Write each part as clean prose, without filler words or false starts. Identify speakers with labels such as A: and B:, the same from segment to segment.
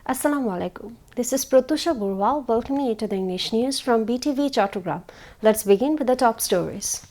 A: Assalamu alaikum. This is Pratusha Burwal welcoming you to the English news from Btv-Chattogram. Let's begin with the top stories.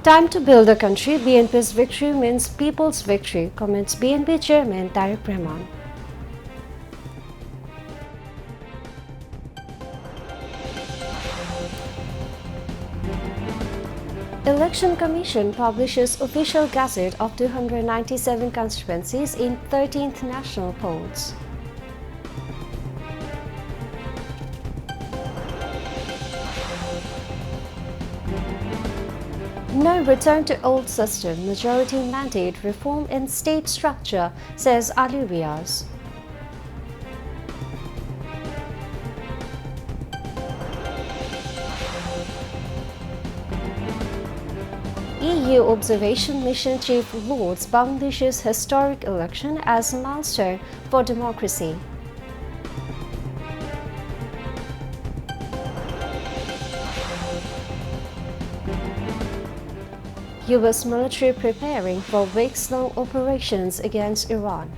A: Time to build a country. BNP's victory means people's victory, comments BNP Chairman Tarique Rahman. Election Commission publishes official gazette of 297 constituencies in 13th national polls. No return to old system, majority mandate reform in state structure, says Ali Riaz. EU Observation Mission Chief lauds Bangladesh's historic election as a milestone for democracy. US military preparing for weeks-long operations against Iran.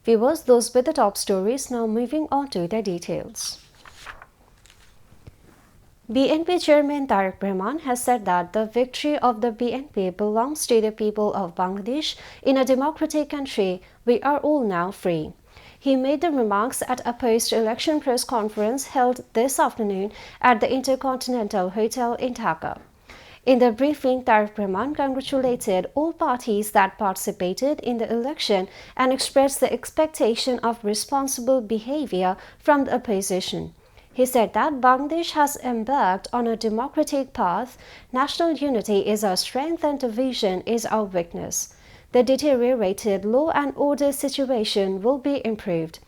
A: Viewers, those were the top stories. Now moving on to the details. BNP Chairman Tarique Rahman has said that the victory of the BNP belongs to the people of Bangladesh. In a democratic country, we are all now free. He made the remarks at a post-election press conference held this afternoon at the Intercontinental Hotel in Dhaka. In the briefing, Tarique Rahman congratulated all parties that participated in the election and expressed the expectation of responsible behavior from the opposition. He said that Bangladesh has embarked on a democratic path. National unity is our strength and division is our weakness. The deteriorated law and order situation will be improved.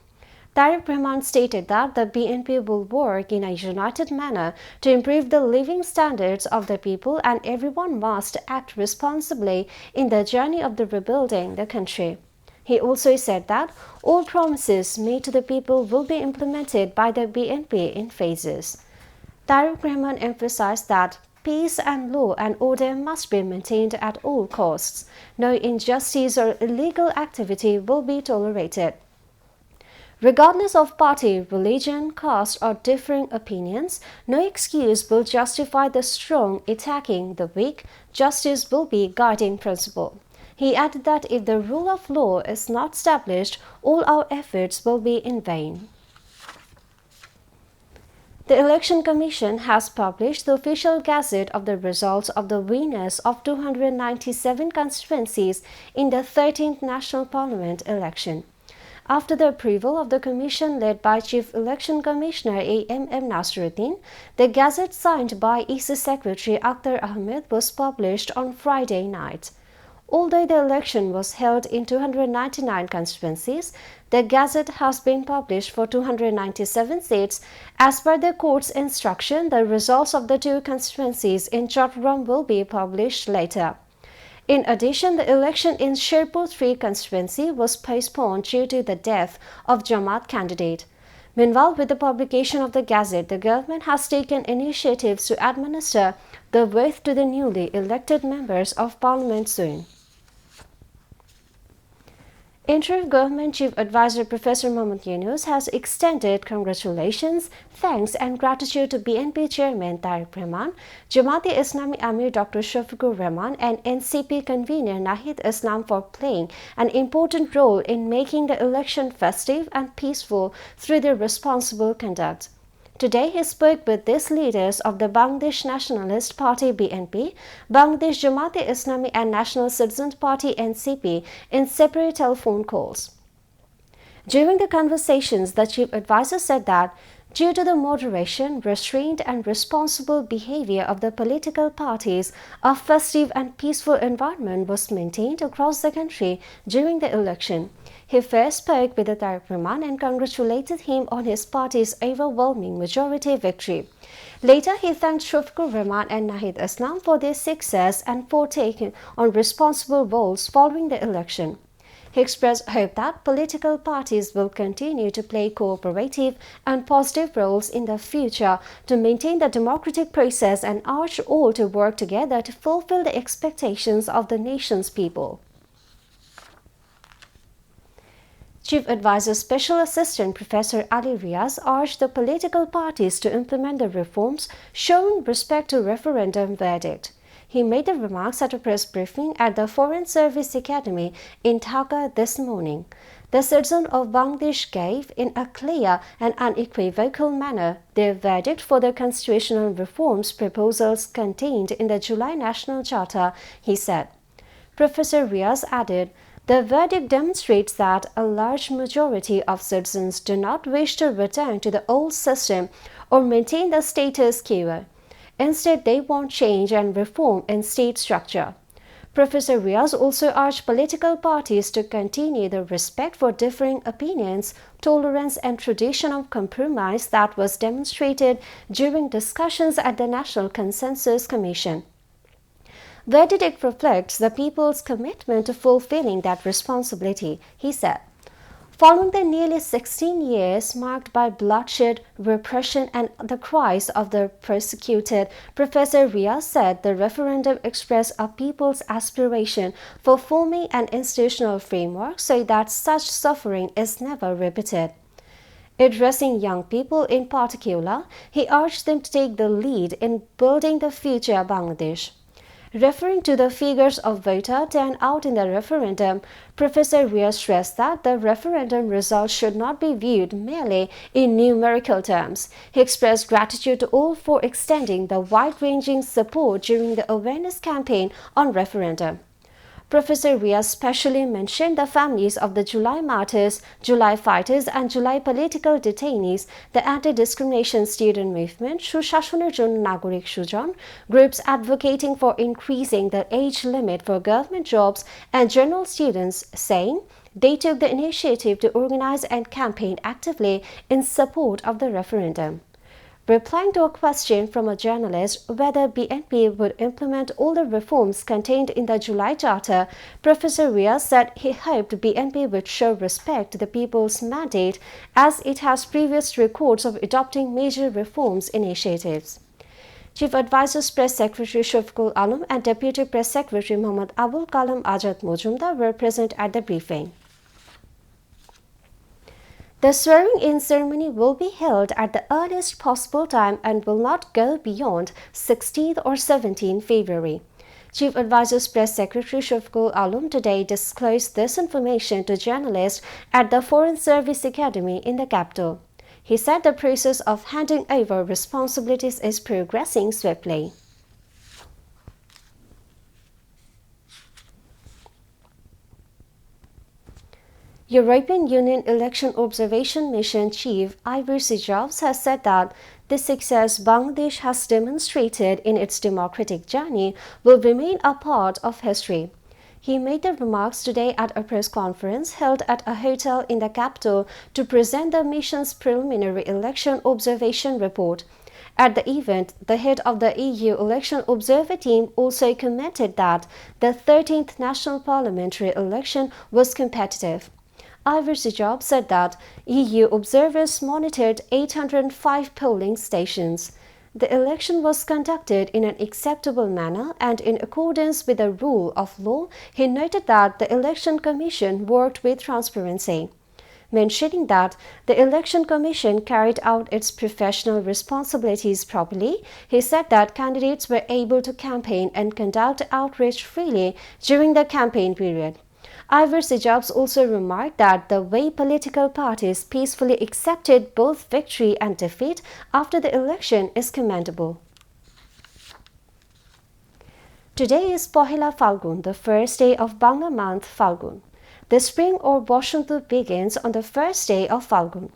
A: Tarique Rahman stated that the BNP will work in a united manner to improve the living standards of the people, and everyone must act responsibly in the journey of the rebuilding the country. He also said that all promises made to the people will be implemented by the BNP in phases. Tarique Rahman emphasized that peace and law and order must be maintained at all costs. No injustice or illegal activity will be tolerated. Regardless of party, religion, caste, or differing opinions, no excuse will justify the strong attacking the weak. Justice will be guiding principle. He added that if the rule of law is not established, all our efforts will be in vain. The Election Commission has published the official gazette of the results of the winners of 297 constituencies in the 13th National Parliament election. After the approval of the commission led by Chief Election Commissioner A.M.M. Nasiruddin, the gazette signed by EC Secretary Akhtar Ahmed was published on Friday night. Although the election was held in 299 constituencies, the gazette has been published for 297 seats. As per the court's instruction, the results of the two constituencies in Chattogram will be published later. In addition, the election in Sherpur 3 constituency was postponed due to the death of Jamaat candidate. Meanwhile, with the publication of the gazette, the government has taken initiatives to administer the oath to the newly elected members of parliament soon. Interim Government Chief Advisor Professor Mohammad Yunus has extended congratulations, thanks and gratitude to BNP Chairman Tarique Rahman, Jamaat-e-Islami Amir Dr. Shafiqur Rahman and NCP convener Nahid Islam for playing an important role in making the election festive and peaceful through their responsible conduct. Today, he spoke with these leaders of the Bangladesh Nationalist Party BNP, Bangladesh Jamaat-e-Islami and National Citizens Party NCP in separate telephone calls. During the conversations, the chief advisor said that due to the moderation, restraint and responsible behavior of the political parties, a festive and peaceful environment was maintained across the country during the election. He first spoke with Tarique Rahman and congratulated him on his party's overwhelming majority victory. Later, he thanked Shafiqur Rahman and Nahid Islam for their success and for taking on responsible roles following the election. He expressed hope that political parties will continue to play cooperative and positive roles in the future to maintain the democratic process and urge all to work together to fulfill the expectations of the nation's people. Chief Advisor Special Assistant Professor Ali Riaz urged the political parties to implement the reforms showing respect to referendum verdict. He made the remarks at a press briefing at the Foreign Service Academy in Dhaka this morning. The citizens of Bangladesh gave, in a clear and unequivocal manner, their verdict for the constitutional reforms proposals contained in the July National Charter, he said. Professor Riaz added, the verdict demonstrates that a large majority of citizens do not wish to return to the old system or maintain the status quo. Instead, they want change and reform in state structure. Professor Riaz also urged political parties to continue the respect for differing opinions, tolerance and tradition of compromise that was demonstrated during discussions at the National Consensus Commission. The verdict reflects the people's commitment to fulfilling that responsibility, he said. Following the nearly 16 years marked by bloodshed, repression and the cries of the persecuted, Professor Riaz said the referendum expressed a people's aspiration for forming an institutional framework so that such suffering is never repeated. Addressing young people in particular, he urged them to take the lead in building the future Bangladesh. Referring to the figures of voter turnout in the referendum, Professor Riaz stressed that the referendum results should not be viewed merely in numerical terms. He expressed gratitude to all for extending the wide-ranging support during the awareness campaign on referendum. Professor Riaz specially mentioned the families of the July martyrs, July fighters and July political detainees, the anti-discrimination student movement, Sushashoner Jonno Nagorik Sujon, groups advocating for increasing the age limit for government jobs and general students, saying they took the initiative to organize and campaign actively in support of the referendum. Replying to a question from a journalist whether BNP would implement all the reforms contained in the July Charter, Professor Riaz said he hoped BNP would show respect to the people's mandate as it has previous records of adopting major reforms initiatives. Chief Advisor's Press Secretary Shafqul Alam and Deputy Press Secretary Muhammad Abul Kalam Azad Mojumdar were present at the briefing. The swearing-in ceremony will be held at the earliest possible time and will not go beyond 16th or 17th February. Chief Advisor's Press Secretary Shafqul Alam today disclosed this information to journalists at the Foreign Service Academy in the capital. He said the process of handing over responsibilities is progressing swiftly. European Union Election Observation Mission Chief Ivor Sijovs has said that the success Bangladesh has demonstrated in its democratic journey will remain a part of history. He made the remarks today at a press conference held at a hotel in the capital to present the mission's preliminary election observation report. At the event, the head of the EU Election Observer Team also commented that the 13th National Parliamentary election was competitive. Ivor Sijov said that EU observers monitored 805 polling stations. The election was conducted in an acceptable manner and in accordance with the rule of law. He noted that the Election Commission worked with transparency. Mentioning that the Election Commission carried out its professional responsibilities properly, he said that candidates were able to campaign and conduct outreach freely during the campaign period. Ivor Sijovs also remarked that the way political parties peacefully accepted both victory and defeat after the election is commendable. Today is Pohila Falgun, the first day of Bangla month Falgun. The spring or Boshantu begins on the first day of Falgun.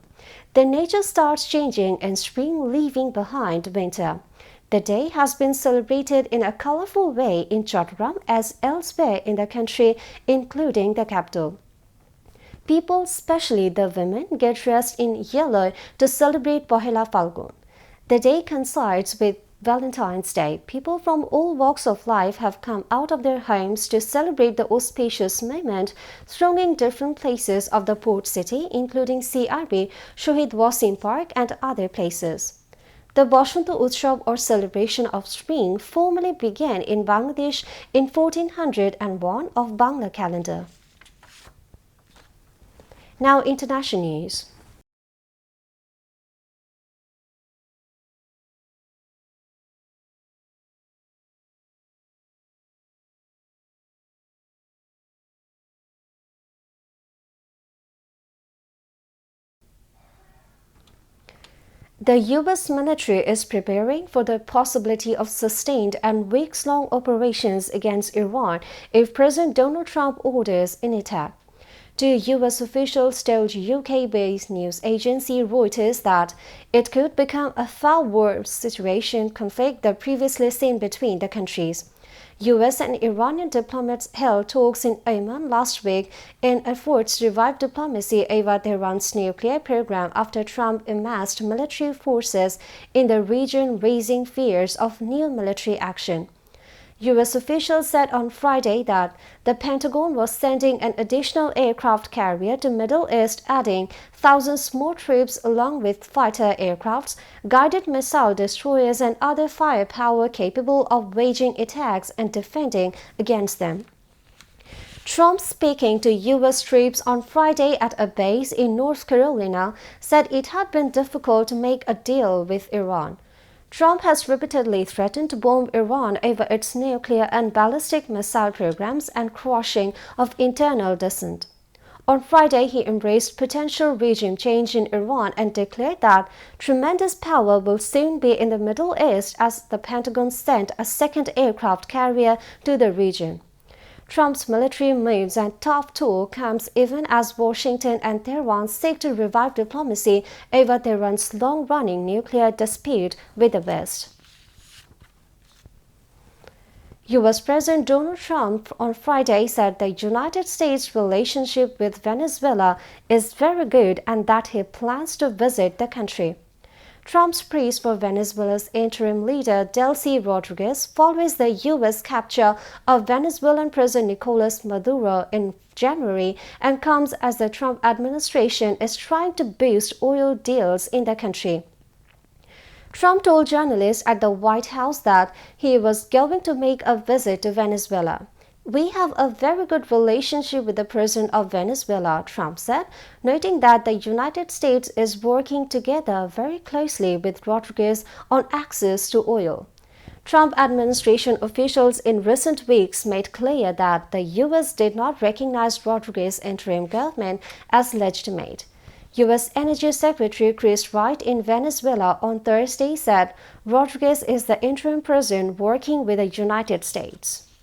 A: The nature starts changing in spring, leaving behind winter. The day has been celebrated in a colorful way in Chattogram as elsewhere in the country, including the capital. People, especially the women, get dressed in yellow to celebrate Pohila Falgun. The day coincides with Valentine's Day, people from all walks of life have come out of their homes to celebrate the auspicious moment, thronging different places of the port city, including CRB, Shohid Wasim Park, and other places. The Bashanta Utsav, or celebration of spring, formally began in Bangladesh in 1401 of Bangla calendar. Now, international news. The U.S. military is preparing for the possibility of sustained and weeks-long operations against Iran if President Donald Trump orders an attack. Two U.S. officials told UK-based news agency Reuters that it could become a far worse situation conflict than previously seen between the countries. U.S. and Iranian diplomats held talks in Oman last week in efforts to revive diplomacy over Tehran's nuclear program after Trump amassed military forces in the region, raising fears of new military action. U.S. officials said on Friday that the Pentagon was sending an additional aircraft carrier to Middle East, adding thousands more troops along with fighter aircrafts, guided missile destroyers, and other firepower capable of waging attacks and defending against them. Trump, speaking to U.S. troops on Friday at a base in North Carolina, said it had been difficult to make a deal with Iran. Trump has repeatedly threatened to bomb Iran over its nuclear and ballistic missile programs and crushing of internal dissent. On Friday, he embraced potential regime change in Iran and declared that tremendous power will soon be in the Middle East as the Pentagon sent a second aircraft carrier to the region. Trump's military moves and tough talk comes even as Washington and Tehran seek to revive diplomacy over Tehran's long-running nuclear dispute with the West. U.S. President Donald Trump on Friday said the United States' relationship with Venezuela is very good and that he plans to visit the country. Trump's praise for Venezuela's interim leader Delcy Rodriguez follows the U.S. capture of Venezuelan President Nicolas Maduro in January and comes as the Trump administration is trying to boost oil deals in the country. Trump told journalists at the White House that he was going to make a visit to Venezuela. "We have a very good relationship with the president of Venezuela," Trump said, noting that the United States is working together very closely with Rodriguez on access to oil. Trump administration officials in recent weeks made clear that the U.S. did not recognize Rodriguez's interim government as legitimate. U.S. Energy Secretary Chris Wright in Venezuela on Thursday said Rodriguez is the interim president working with the United States.